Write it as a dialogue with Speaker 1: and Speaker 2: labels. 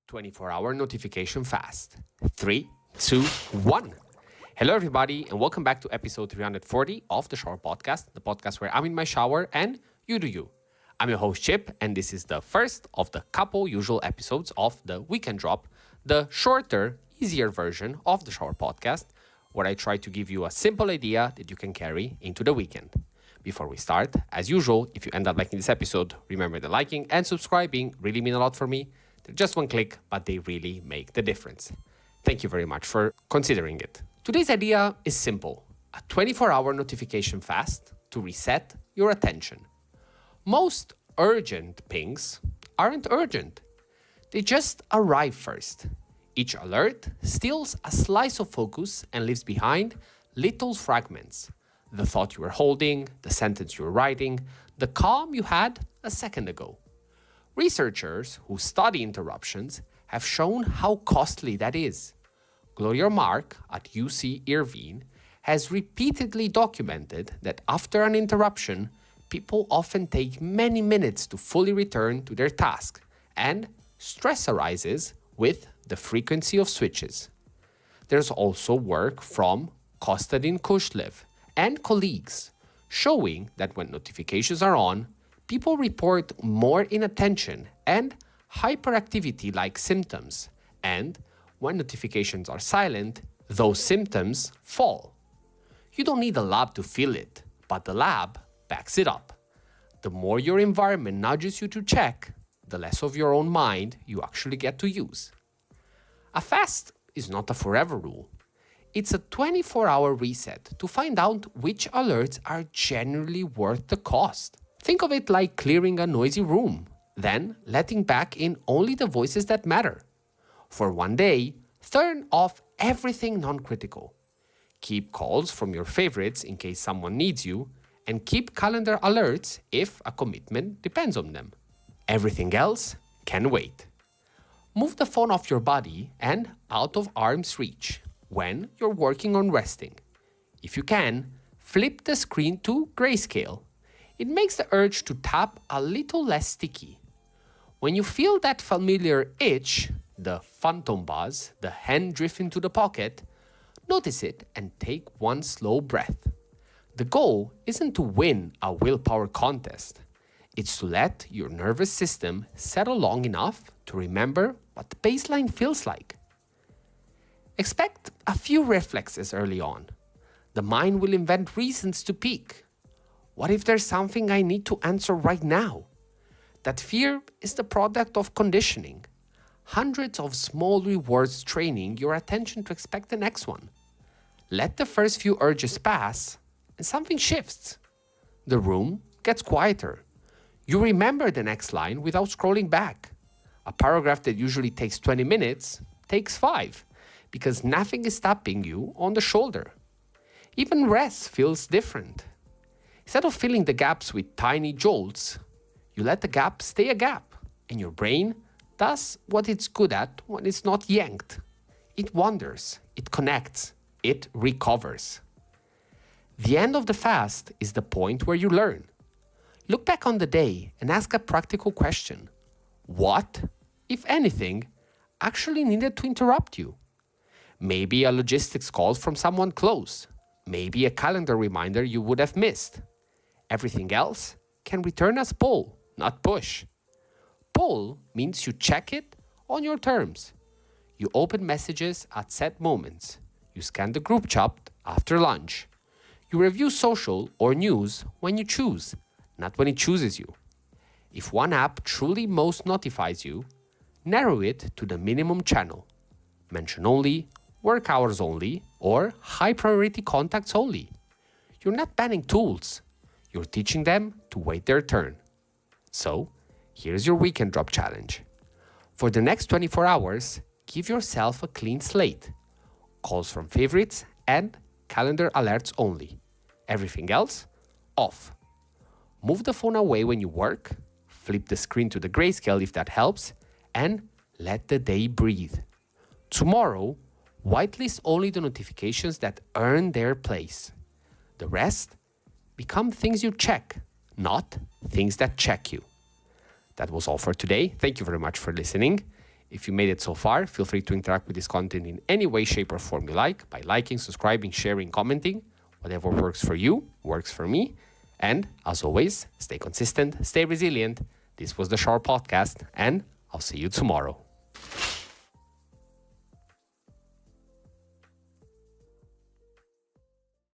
Speaker 1: 24-hour notification fast. 3, 2, 1. Hello, everybody, and welcome back to episode 340 of the Shower Podcast, the podcast where I'm in my shower and you do you. I'm your host, Chip, and this is the first of the couple usual episodes of the Weekend Drop, the shorter, easier version of the Shower Podcast, where I try to give you a simple idea that you can carry into the weekend. Before we start, as usual, if you end up liking this episode, remember that liking and subscribing really mean a lot for me. They're just one click, but they really make the difference. Thank you very much for considering it. Today's idea is simple: a 24-hour notification fast to reset your attention. Most urgent pings aren't urgent. They just arrive first. Each alert steals a slice of focus and leaves behind little fragments. The thought you were holding, the sentence you were writing, the calm you had a second ago. Researchers who study interruptions have shown how costly that is. Gloria Mark at UC Irvine has repeatedly documented that after an interruption, people often take many minutes to fully return to their task, and stress arises with the frequency of switches. There's also work from Kostadin Kushlev and colleagues showing that when notifications are on, people report more inattention and hyperactivity-like symptoms, and when notifications are silent, those symptoms fall. You don't need a lab to feel it, but the lab backs it up. The more your environment nudges you to check, the less of your own mind you actually get to use. A fast is not a forever rule. It's a 24-hour reset to find out which alerts are genuinely worth the cost. Think of it like clearing a noisy room, then letting back in only the voices that matter. For one day, turn off everything non-critical. Keep calls from your favorites in case someone needs you, and keep calendar alerts if a commitment depends on them. Everything else can wait. Move the phone off your body and out of arm's reach when you're working on resting. If you can, flip the screen to grayscale. It makes the urge to tap a little less sticky. When you feel that familiar itch, the phantom buzz, the hand drift into the pocket, notice it and take one slow breath. The goal isn't to win a willpower contest. It's to let your nervous system settle long enough to remember what the baseline feels like. Expect a few reflexes early on. The mind will invent reasons to peek. What if there's something I need to answer right now? That fear is the product of conditioning. Hundreds of small rewards training your attention to expect the next one. Let the first few urges pass, and something shifts. The room gets quieter. You remember the next line without scrolling back. A paragraph that usually takes 20 minutes takes 5, because nothing is tapping you on the shoulder. Even rest feels different. Instead of filling the gaps with tiny jolts, you let the gap stay a gap, and your brain does what it's good at when it's not yanked. It wanders, it connects, it recovers. The end of the fast is the point where you learn. Look back on the day and ask a practical question. What, if anything, actually needed to interrupt you? Maybe a logistics call from someone close. Maybe a calendar reminder you would have missed. Everything else can return as pull, not push. Pull means you check it on your terms. You open messages at set moments. You scan the group chat after lunch. You review social or news when you choose, not when it chooses you. If one app truly most notifies you, narrow it to the minimum channel. Mention only, work hours only, or high priority contacts only. You're not banning tools. You're teaching them to wait their turn. So, here's your weekend drop challenge. For the next 24 hours, give yourself a clean slate. Calls from favorites and calendar alerts only. Everything else, off. Move the phone away when you work, flip the screen to the grayscale if that helps, and let the day breathe. Tomorrow, whitelist only the notifications that earn their place. The rest become things you check, not things that check you. That was all for today. Thank you very much for listening. If you made it so far, feel free to interact with this content in any way, shape, or form you like by liking, subscribing, sharing, commenting. Whatever works for you works for me. And as always, stay consistent, stay resilient. This was the Shower Podcast, and I'll see you tomorrow.